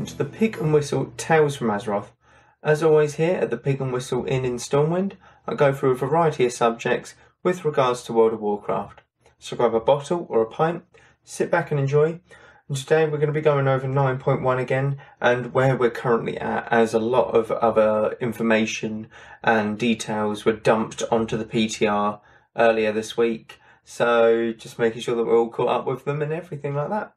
to the Pig and Whistle Tales from Azeroth. As always here at the Pig and Whistle Inn in Stormwind, I go through a variety of subjects with regards to World of Warcraft. So grab a bottle or a pint, sit back and enjoy. And today we're going to be going over 9.1 again and where we're currently at, as a lot of other information and details were dumped onto the PTR earlier this week. So just making sure that we're all caught up with them and everything like that.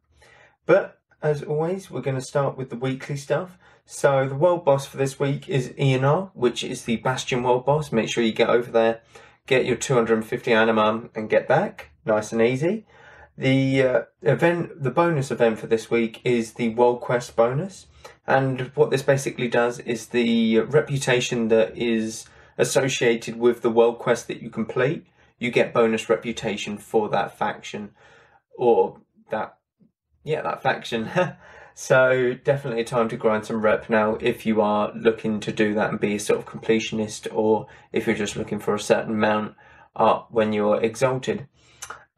But as always, we're going to start with the weekly stuff. So the world boss for this week is ENR, which is the Bastion world boss. Make sure you get over there, get your 250 anima and get back. Nice and easy. The bonus event for this week is the World Quest bonus. And what this basically does is the reputation that is associated with the World Quest that you complete, you get bonus reputation for that faction, or that faction. So definitely a time to grind some rep now if you are looking to do that and be a sort of completionist, or if you're just looking for a certain mount up when you're exalted.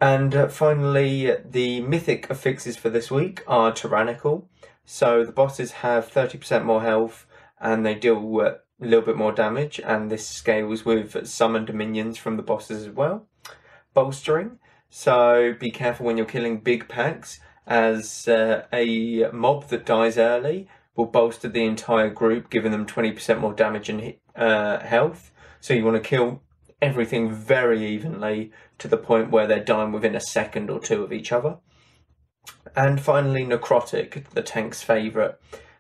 And finally, the mythic affixes for this week are tyrannical. So the bosses have 30% more health and they deal a little bit more damage, and this scales with summoned minions from the bosses as well. Bolstering, so be careful when you're killing big packs, as a mob that dies early will bolster the entire group, giving them 20% more damage and health. So you want to kill everything very evenly to the point where they're dying within a second or two of each other. And finally, Necrotic, the tank's favourite.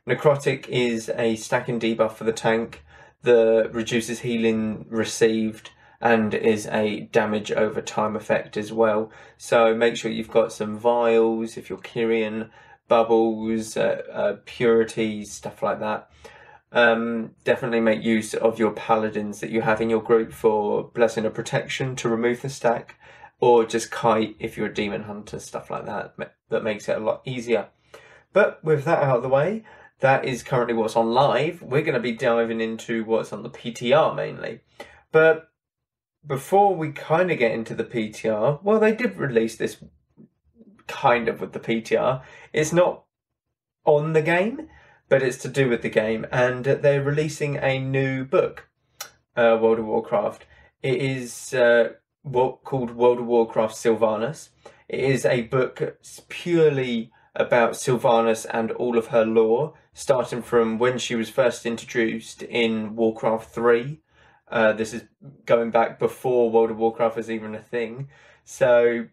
Necrotic is a stacking debuff for the tank that reduces healing received and is a damage over time effect as well. So make sure you've got some vials, if you're Kyrian, bubbles, purities, stuff like that. Definitely make use of your paladins that you have in your group for Blessing of Protection to remove the stack, or just Kite if you're a demon hunter, stuff like that. That makes it a lot easier. But with that out of the way, that is currently what's on live. We're going to be diving into what's on the PTR mainly. But before we kind of get into the PTR, well, they did release this kind of with the PTR. It's not on the game, but it's to do with the game. And they're releasing a new book, World of Warcraft. It is called World of Warcraft Sylvanas. It is a book purely about Sylvanas and all of her lore, starting from when she was first introduced in Warcraft 3. This is going back before World of Warcraft was even a thing. So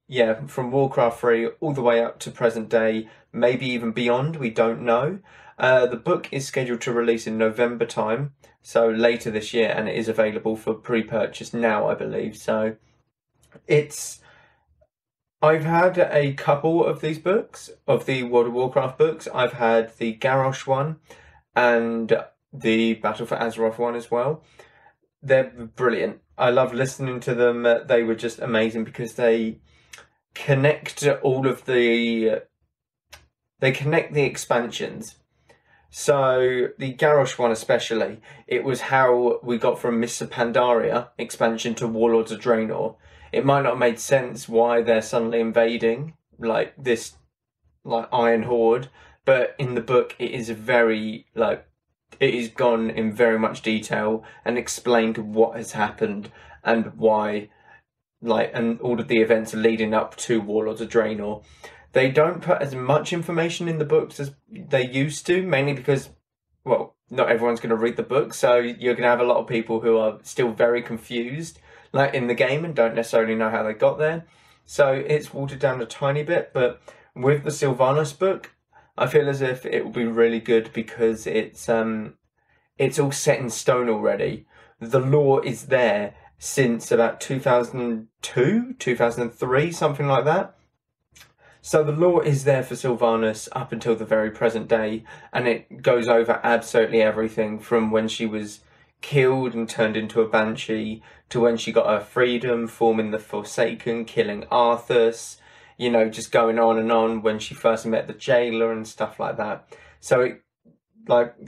yeah, from Warcraft 3 all the way up to present day, maybe even beyond, we don't know. The book is scheduled to release in November time, so later this year, and it is available for pre-purchase now, I believe. So I've had a couple of these books, of the World of Warcraft books. I've had the Garrosh one and the Battle for Azeroth one as well. They're brilliant. I love listening to them. They were just amazing because they connect the expansions. So the Garrosh one especially, it was how we got from Mists of Pandaria expansion to Warlords of Draenor. It might not have made sense why they're suddenly invading like this, like Iron Horde, but in the book it is very it is gone in very much detail and explained what has happened and why, and all of the events leading up to Warlords of Draenor. They don't put as much information in the books as they used to, mainly because, well, not everyone's going to read the book, so you're going to have a lot of people who are still very confused, in the game, and don't necessarily know how they got there. So it's watered down a tiny bit, but with the Sylvanas book, I feel as if it will be really good because it's all set in stone already. The lore is there since about 2002, 2003, something like that. So the lore is there for Sylvanas up until the very present day, and it goes over absolutely everything from when she was killed and turned into a banshee to when she got her freedom, forming the Forsaken, killing Arthas, just going on and on, when she first met the jailer and stuff like that. So it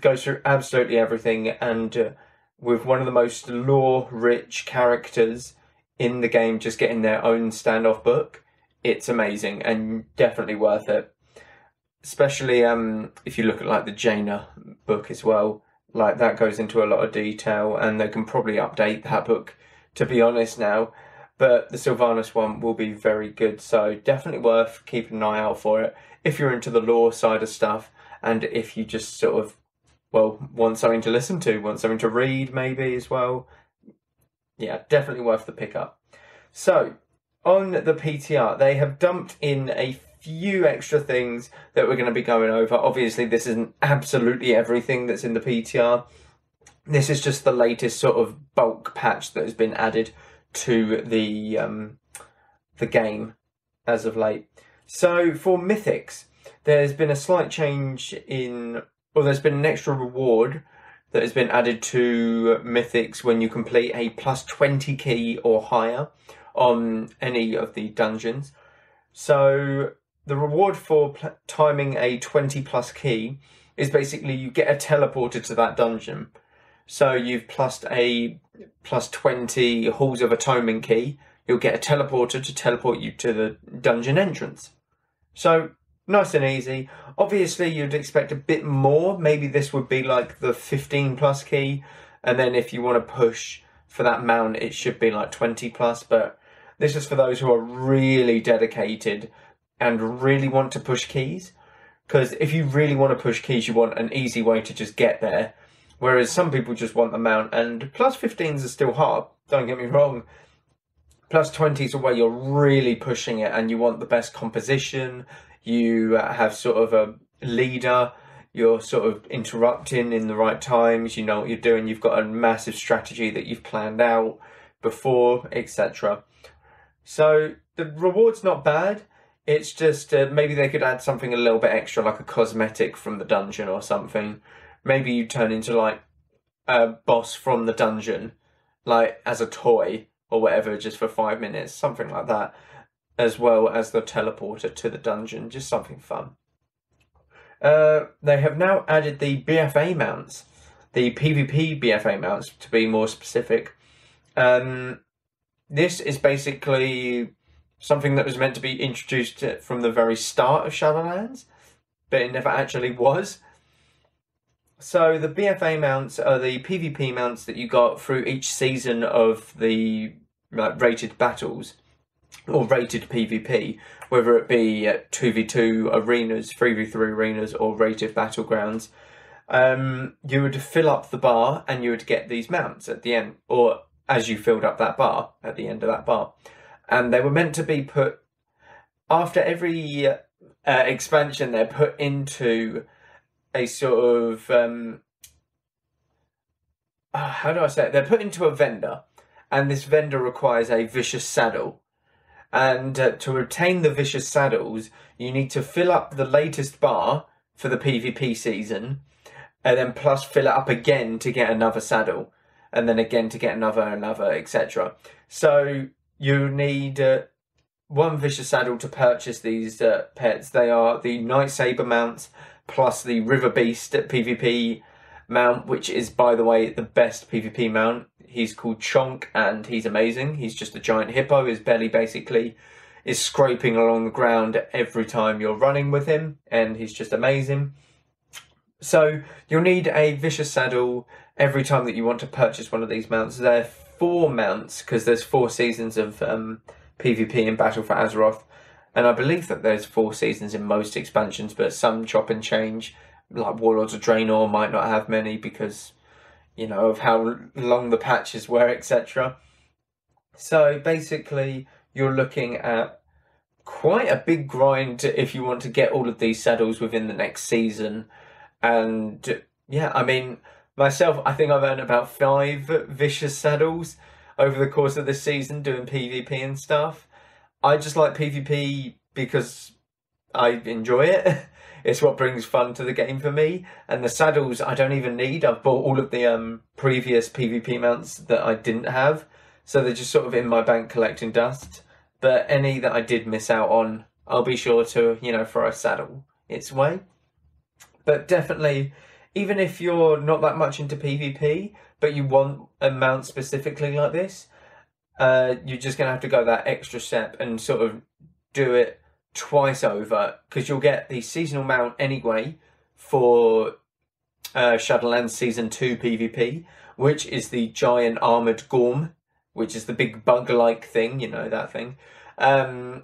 goes through absolutely everything, and with one of the most lore-rich characters in the game just getting their own standoff book, it's amazing and definitely worth it. especially if you look at like the Jaina book as well, like that goes into a lot of detail, and they can probably update that book, to be honest now. But the Sylvanas one will be very good, so definitely worth keeping an eye out for it if you're into the lore side of stuff, and if you just sort of, well, want something to listen to, want something to read maybe as well. Yeah, definitely worth the pickup. So, on the PTR, they have dumped in a few extra things that we're going to be going over. Obviously, this isn't absolutely everything that's in the PTR. This is just the latest sort of bulk patch that has been added to the game as of late. So for Mythics, there's been a slight change in, or there's been an extra reward that has been added to Mythics when you complete a plus 20 key or higher on any of the dungeons. So the reward for timing a 20 plus key is basically you get a teleporter to that dungeon. So you've plussed a plus 20 Halls of Atonement key, you'll get a teleporter to teleport you to the dungeon entrance. So, nice and easy. Obviously, you'd expect a bit more. Maybe this would be like the 15 plus key, and then if you want to push for that mount, it should be like 20 plus, but this is for those who are really dedicated and really want to push keys. Because if you really want to push keys, you want an easy way to just get there. Whereas some people just want the mount, and plus 15s are still hard, don't get me wrong. Plus 20s are where you're really pushing it and you want the best composition, you have sort of a leader, you're sort of interrupting in the right times, you know what you're doing, you've got a massive strategy that you've planned out before, etc. So the reward's not bad, it's just maybe they could add something a little bit extra, like a cosmetic from the dungeon or something. Maybe you turn into like a boss from the dungeon, like as a toy or whatever, just for 5 minutes, something like that, as well as the teleporter to the dungeon, just something fun. They have now added the Bfa Mounts, the PvP Bfa Mounts to be more specific. This is basically something that was meant to be introduced from the very start of Shadowlands, but it never actually was. So the Bfa mounts are the PvP mounts that you got through each season of the rated battles, or rated PvP, whether it be 2v2 arenas, 3v3 arenas, or rated battlegrounds. You would fill up the bar and you would get these mounts at the end, or as you filled up that bar, at the end of that bar. And they were meant to be put, after every expansion, they're put into a sort of, how do I say it? They're put into a vendor, and this vendor requires a vicious saddle. And to obtain the vicious saddles, you need to fill up the latest bar for the PvP season, and then plus fill it up again to get another saddle, and then again to get another, etc. So you need one vicious saddle to purchase these pets. They are the Night Saber mounts, plus the River Beast PvP mount, which is, by the way, the best PvP mount. He's called Chonk, and he's amazing. He's just a giant hippo. His belly basically is scraping along the ground every time you're running with him, and he's just amazing. So you'll need a vicious saddle every time that you want to purchase one of these mounts. There are 4 mounts, because there's 4 seasons of PvP in Battle for Azeroth. And I believe that there's 4 seasons in most expansions, but some chop and change, like Warlords of Draenor might not have many because, you know, of how long the patches were, etc. So basically, you're looking at quite a big grind if you want to get all of these saddles within the next season. And yeah, I mean, myself, I think I've earned about 5 vicious saddles over the course of this season doing PvP and stuff. I just like PvP because I enjoy it. It's what brings fun to the game for me. And the saddles I don't even need. I've bought all of the previous PvP mounts that I didn't have. So they're just sort of in my bank collecting dust. But any that I did miss out on, I'll be sure to, you know, throw a saddle its way. But definitely, even if you're not that much into PvP, but you want a mount specifically like this, you're just going to have to go that extra step and sort of do it twice over, because you'll get the seasonal mount anyway for Shadowlands Season 2 PvP, which is the giant armoured Gorm, which is the big bug-like thing, you know, that thing. And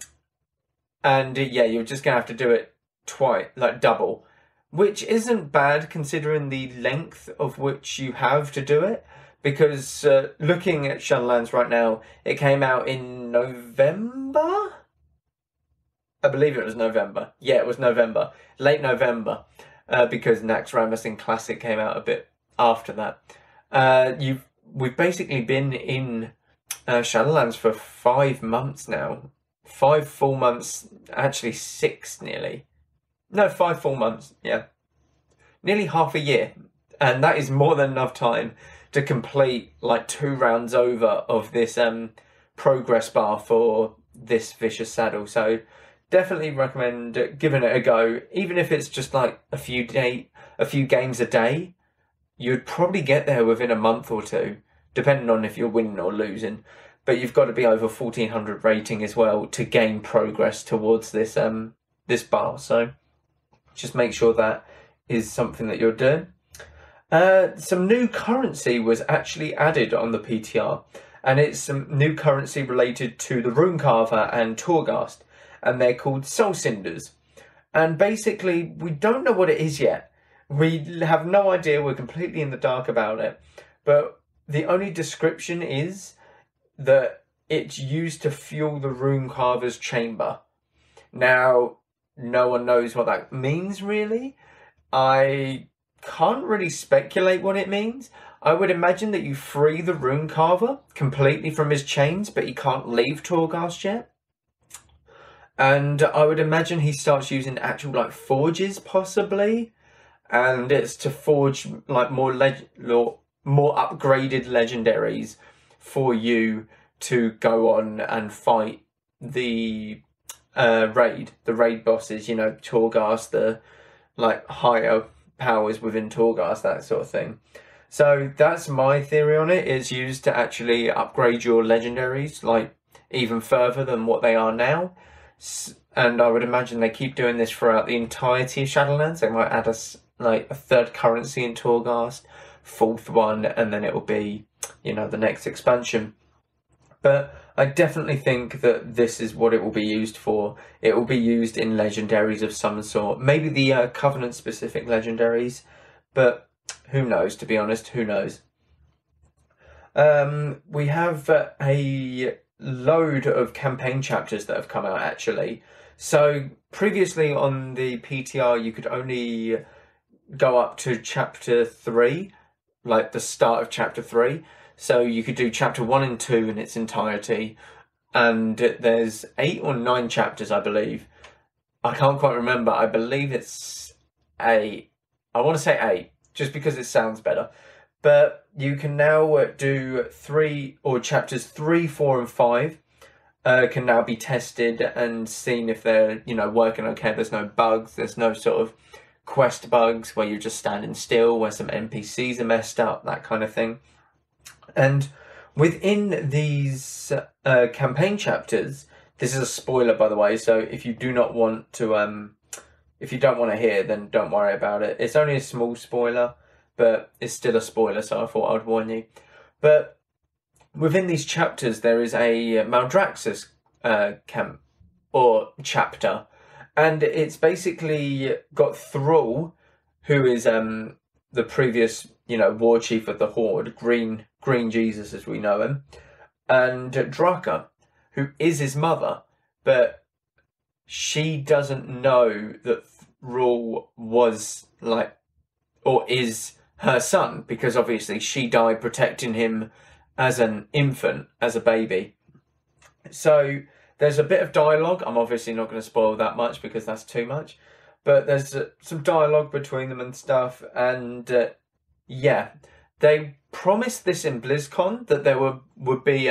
yeah, you're just going to have to do it twice, like double, which isn't bad considering the length of which you have to do it. Because looking at Shadowlands right now, it came out in November? I believe it was November. Yeah, it was November. Late November. Because Nax Ramazin Classic came out a bit after that. We've basically been in Shadowlands for 5 months now. 5 full months, actually 6 nearly. No, 5 full months, yeah. Nearly half a year. And that is more than enough time to complete like 2 rounds over of this progress bar for this Vicious Saddle. So definitely recommend giving it a go. Even if it's just like a few games a day, you'd probably get there within a month or 2, depending on if you're winning or losing. But you've got to be over 1400 rating as well to gain progress towards this this bar. So just make sure that is something that you're doing. Some new currency was actually added on the PTR, and it's some new currency related to the Runecarver and Torghast, and they're called Soul Cinders. And basically, we don't know what it is yet. We have no idea, we're completely in the dark about it, but the only description is that it's used to fuel the Runecarver's chamber. Now, no one knows what that means, really. I can't really speculate what it means. I would imagine that you free the Runecarver completely from his chains, but he can't leave Torghast yet. And I would imagine he starts using actual like forges, possibly, and it's to forge like more upgraded legendaries for you to go on and fight the raid bosses. You know, Torghast, the like higher powers within Torghast, that sort of thing. So that's my theory on it. It's used to actually upgrade your legendaries like even further than what they are now. And I would imagine they keep doing this throughout the entirety of Shadowlands. They might add a 3rd currency in Torghast, 4th one, and then it will be, you know, the next expansion. But I definitely think that this is what it will be used for. It will be used in legendaries of some sort. Maybe the Covenant-specific legendaries, but who knows, to be honest, who knows. We have a load of campaign chapters that have come out, actually. So previously on the PTR, you could only go up to Chapter 3, like the start of Chapter 3. So you could do Chapter 1 and 2 in its entirety, and there's 8 or 9 chapters, I believe. I can't quite remember. I believe it's 8. I want to say 8, just because it sounds better. But you can now do Chapters 3, 4, and 5 can now be tested and seen if they're, you know, working okay. There's no bugs. There's no sort of quest bugs where you're just standing still, where some NPCs are messed up, that kind of thing. And within these campaign chapters, this is a spoiler, by the way, so if you do not want to, if you don't want to hear, then don't worry about it. It's only a small spoiler, but it's still a spoiler, so I thought I'd warn you. But within these chapters, there is a Maldraxxus chapter, and it's basically got Thrall, who is the previous, you know, war chief of the Horde, Green Jesus as we know him, and Draka, who is his mother, but she doesn't know that Thrall was like, or is her son, because obviously she died protecting him as an infant, as a baby. So there's a bit of dialogue. I'm obviously not going to spoil that much because that's too much, but there's some dialogue between them and stuff. And yeah, they promised this in BlizzCon, that there would be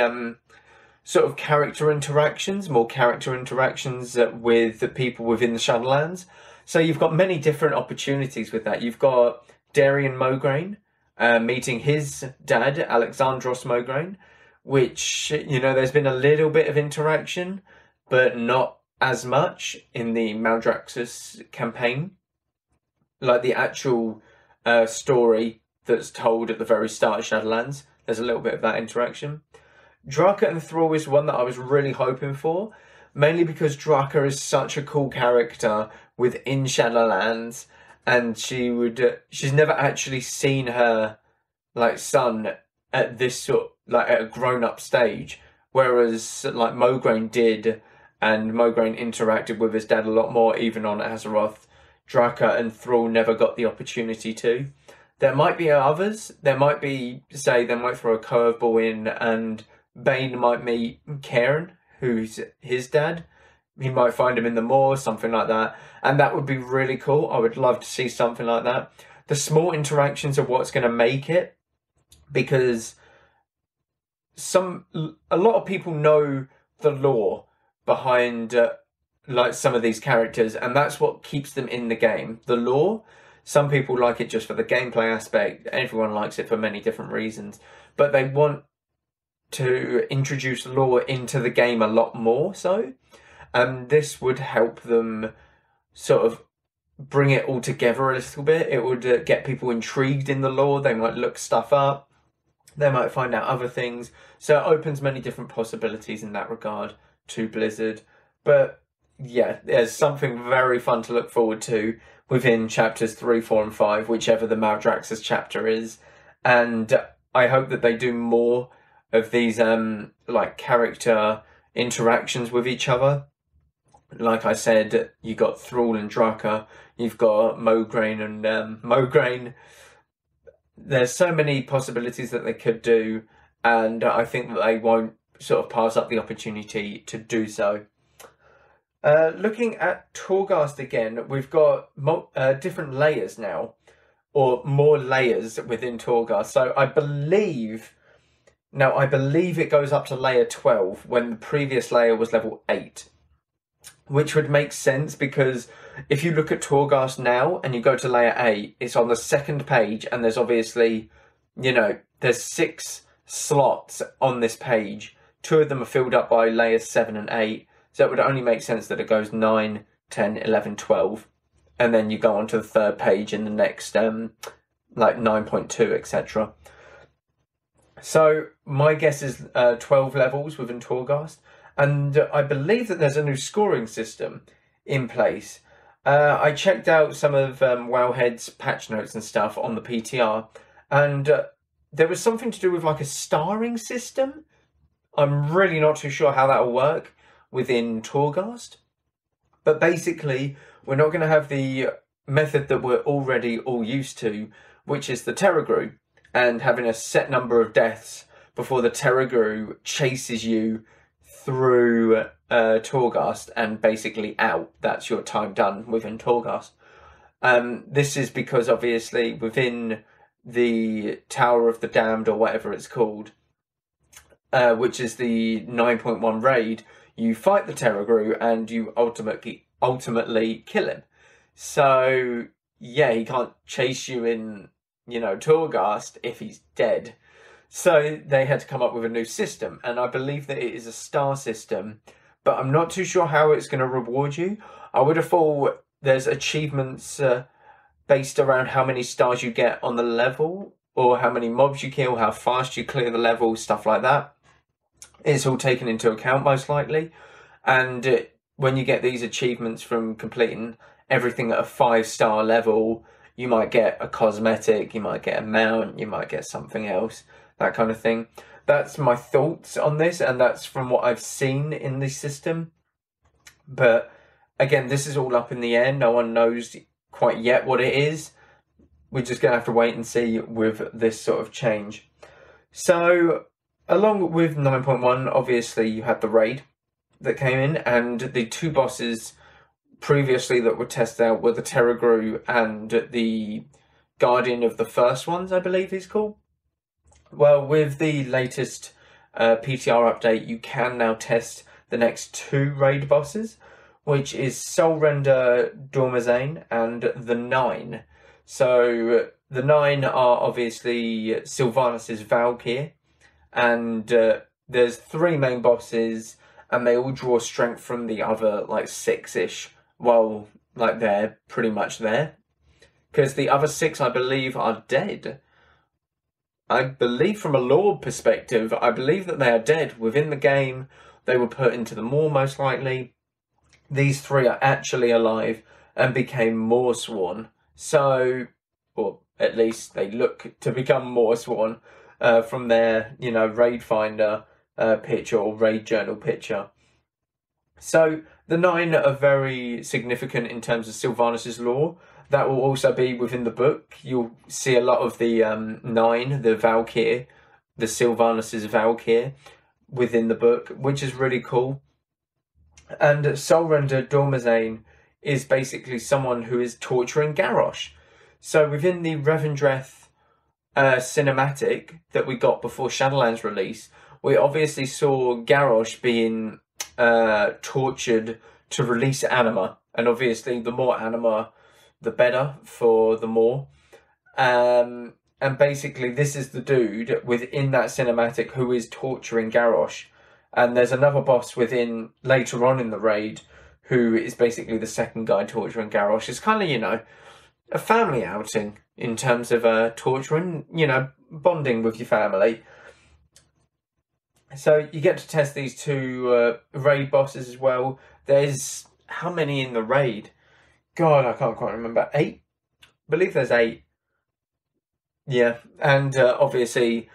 sort of character interactions, more character interactions with the people within the Shadowlands. So you've got many different opportunities with that. You've got Darian Mograine meeting his dad, Alexandros Mograine, which, you know, there's been a little bit of interaction, but not as much in the Maldraxxus campaign. Like the actual story that's told at the very start of Shadowlands, there's a little bit of that interaction. Draka and Thrall is one that I was really hoping for, mainly because Draka is such a cool character within Shadowlands, and she's never actually seen her like son at this sort, like at a grown-up stage, whereas like Mograine did, and Mograine interacted with his dad a lot more, even on Azeroth. Draka and Thrall never got the opportunity to. There might be others. There might be, say, they might throw a curveball in and Bane might meet Cairn, who's his dad. He might find him in the moor, something like that. And that would be really cool. I would love to see something like that. The small interactions are what's going to make it, because a lot of people know the lore behind like some of these characters, and that's what keeps them in the game. The lore. Some people like it just for the gameplay aspect. Everyone likes it for many different reasons, but they want to introduce lore into the game a lot more so. And this would help them sort of bring it all together a little bit. It would get people intrigued in the lore. They might look stuff up. They might find out other things. So it opens many different possibilities in that regard to Blizzard. But yeah, there's something very fun to look forward to within chapters 3, 4, and 5, whichever the Maldraxxus chapter is. And I hope that they do more of these like character interactions with each other. Like I said, you got Thrall and Draka, you've got Mograine and Mograine. There's so many possibilities that they could do, and I think that they won't sort of pass up the opportunity to do so. Looking at Torghast again, we've got different layers now, or more layers within Torghast. So I believe it goes up to layer 12 when the previous layer was level 8. Which would make sense, because if you look at Torghast now and you go to layer 8, it's on the second page, and there's obviously, there's 6 slots on this page. 2 of them are filled up by layers 7 and 8. So it would only make sense that it goes 9, 10, 11, 12. And then you go on to the third page in the next, like 9.2, etc. So my guess is 12 levels within Torghast. And I believe that there's a new scoring system in place. I checked out some of Wowhead's patch notes and stuff on the PTR. And there was something to do with like a starring system. I'm really not too sure how that will work within Torghast. But basically, we're not going to have the method that we're already all used to, which is the Terragru, and having a set number of deaths before the Terragru chases you through Torghast and basically out. That's your time done within Torghast. This is because obviously within the Tower of the Damned, or whatever it's called, which is the 9.1 raid, you fight the Terragru and you ultimately kill him. So yeah, he can't chase you in, Torghast if he's dead. So they had to come up with a new system, and I believe that it is a star system, but I'm not too sure how it's going to reward you. I would have thought there's achievements based around how many stars you get on the level, or how many mobs you kill, how fast you clear the level, stuff like that. It's all taken into account most likely, and when you get these achievements from completing everything at a 5-star level, you might get a cosmetic, you might get a mount, you might get something else. That kind of thing. That's my thoughts on this, and that's from what I've seen in this system. But again, this is all up in the air. No one knows quite yet what it is. We're just going to have to wait and see with this sort of change. So, along with 9.1, obviously you had the raid that came in, and the 2 bosses previously that were tested out were the Terragru and the Guardian of the First Ones, I believe he's called. Well, with the latest PTR update, you can now test the next 2 raid bosses, which is Soulrender Dormazane and the 9. So the 9 are obviously Sylvanas' Valkyr, and there's 3 main bosses, and they all draw strength from the other, like, 6-ish, while, like, they're pretty much there. Because the other 6, I believe, are dead. I believe from a lore perspective, I believe that they are dead. Within the game, they were put into the Maw, most likely. These 3 are actually alive and became Mawsworn. So, or at least they look to become Mawsworn from their, Raid Finder picture or Raid Journal picture. So, the 9 are very significant in terms of Sylvanas' lore. That will also be within the book. You'll see a lot of the 9, the Valkyr, the Sylvanas' Valkyr, within the book, which is really cool. And Soulrender Dormazane is basically someone who is torturing Garrosh. So within the Revendreth cinematic that we got before Shadowlands release, we obviously saw Garrosh being tortured to release anima. And obviously the more anima, the better for the Maw. And basically this is the dude within that cinematic who is torturing Garrosh. And there's another boss within later on in the raid who is basically the second guy torturing Garrosh. It's kind of, a family outing in terms of torturing, bonding with your family. So you get to test these 2 raid bosses as well. There's how many in the raid? God, I can't quite remember. 8? I believe there's 8. Yeah, and obviously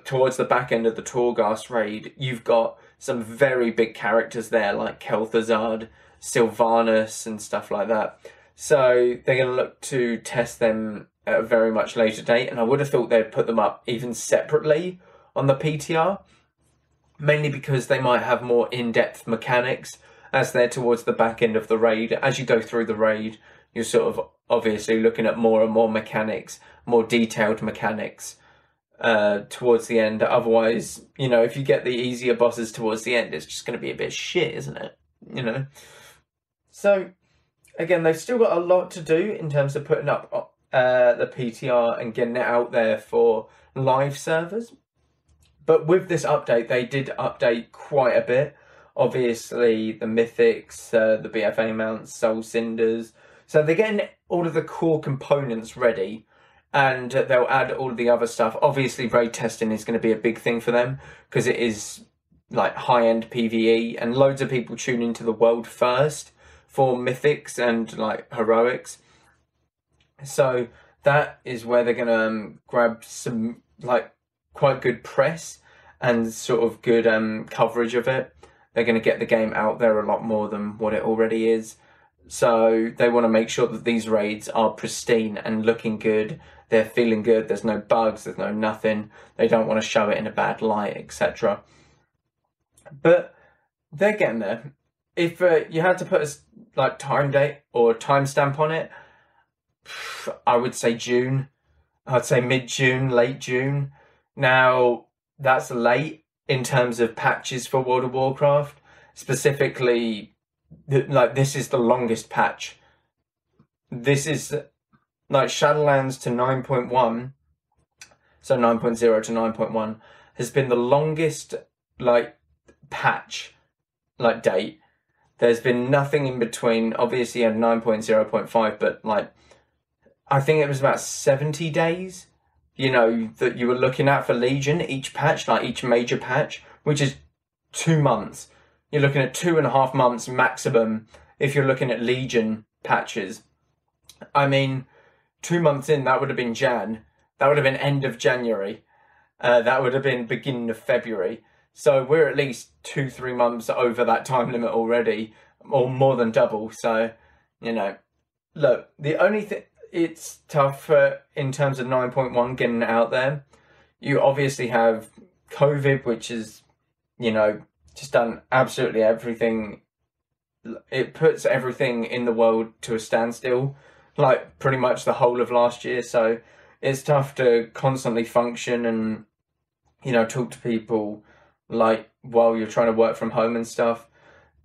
towards the back end of the Torghast raid, you've got some very big characters there, like Kel'Thuzad, Sylvanas, and stuff like that. So they're going to look to test them at a very much later date, and I would have thought they'd put them up even separately on the PTR, mainly because they might have more in-depth mechanics as they're towards the back end of the raid. As you go through the raid, you're sort of obviously looking at more and more mechanics, more detailed mechanics towards the end. Otherwise, if you get the easier bosses towards the end, it's just going to be a bit shit, isn't it? So, again, they've still got a lot to do in terms of putting up the PTR and getting it out there for live servers. But with this update, they did update quite a bit. Obviously, the Mythics, the Bfa Mounts, Soul Cinders. So they're getting all of the core components ready, and they'll add all of the other stuff. Obviously, raid testing is going to be a big thing for them, because it is like high-end PvE, and loads of people tune into the world first for Mythics and like Heroics. So that is where they're going to grab some like quite good press and sort of good coverage of it. They're going to get the game out there a lot more than what it already is. So they want to make sure that these raids are pristine and looking good. They're feeling good. There's no bugs. There's no nothing. They don't want to show it in a bad light, etc. But they're getting there. If you had to put a like time date or timestamp on it, I would say June. I'd say mid-June, late June. Now, that's late in terms of patches for World of Warcraft. Specifically, like, this is the longest patch. This is, like, Shadowlands to 9.1, so 9.0 to 9.1, has been the longest, like, patch, like, date. There's been nothing in between. Obviously, you had 9.0.5, but, like, I think it was about 70 days, that you were looking at for Legion, each patch, like each major patch, which is 2 months. You're looking at 2.5 months maximum if you're looking at Legion patches. I mean, 2 months in, that would have been Jan. That would have been end of January. That would have been beginning of February. So we're at least 2-3 months over that time limit already, or more than double. So, look, the only thing, it's tough in terms of 9.1 getting it out there. You obviously have COVID, which is, just done absolutely everything. It puts everything in the world to a standstill, like pretty much the whole of last year. So it's tough to constantly function and, talk to people like while you're trying to work from home and stuff.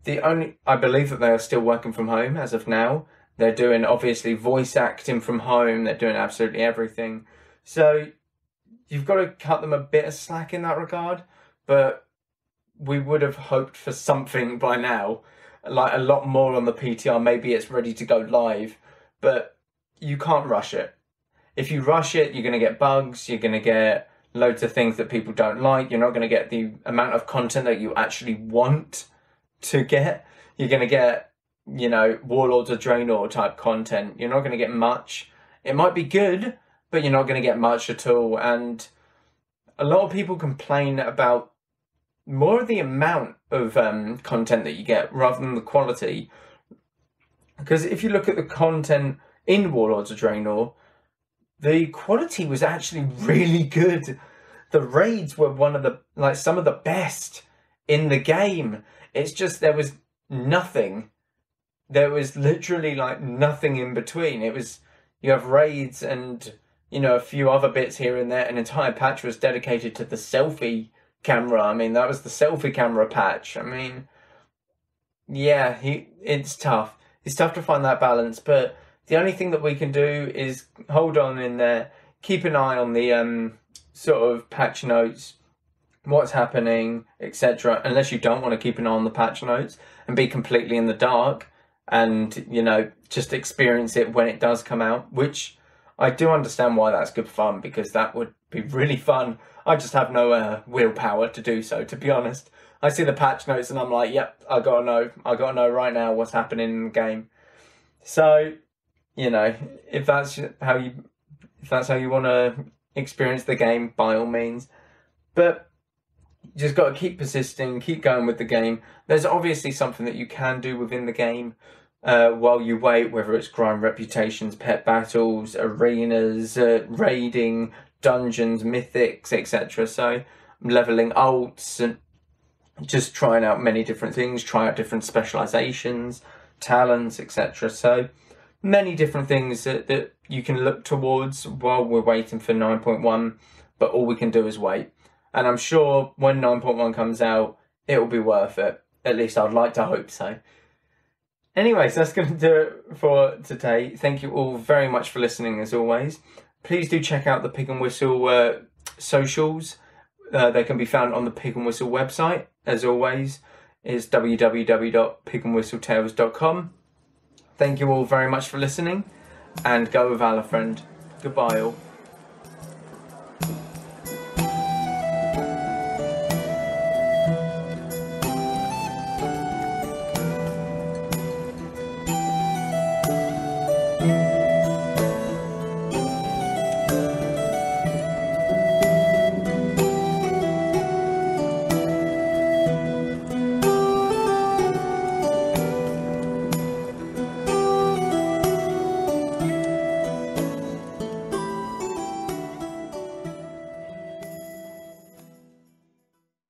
I believe that they are still working from home as of now. They're doing, obviously, voice acting from home. They're doing absolutely everything. So you've got to cut them a bit of slack in that regard. But we would have hoped for something by now, like a lot more on the PTR. Maybe it's ready to go live, but you can't rush it. If you rush it, you're going to get bugs, you're going to get loads of things that people don't like, you're not going to get the amount of content that you actually want to get. You're going to get, you know, Warlords of Draenor type content. You're not going to get much. It might be good, but you're not going to get much at all. And a lot of people complain about more of the amount of content that you get rather than the quality. Because if you look at the content in Warlords of Draenor, the quality was actually really good. The raids were one of the, like, some of the best in the game. It's just there was nothing. There was literally like nothing in between. It was, you have raids and, you know, a few other bits here and there. An entire patch was dedicated to the selfie camera. I mean, that was the selfie camera patch. I mean, yeah, it's tough. It's tough to find that balance, but the only thing that we can do is hold on in there, keep an eye on the sort of patch notes, what's happening, etc. Unless you don't want to keep an eye on the patch notes and be completely in the dark and, you know, just experience it when it does come out, which I do understand why that's good fun, because that would be really fun. I just have no willpower to do so, to be honest. I see the patch notes and I'm like, yep, I gotta know right now what's happening in the game. So, you know, if that's how you want to experience the game, by all means. But you just got to keep persisting, keep going with the game. There's obviously something that you can do within the game while you wait, whether it's grind reputations, pet battles, arenas, raiding, dungeons, mythics, etc. So leveling ults and just trying out many different things, try out different specializations, talents, etc. So many different things that you can look towards while we're waiting for 9.1, but all we can do is wait. And I'm sure when 9.1 comes out, it will be worth it. At least I'd like to hope so. Anyways, that's going to do it for today. Thank you all very much for listening, as always. Please do check out the Pig and Whistle socials. They can be found on the Pig and Whistle website, as always. It's www.pigandwhistletales.com. Thank you all very much for listening, and go with Valor, friend. Goodbye all.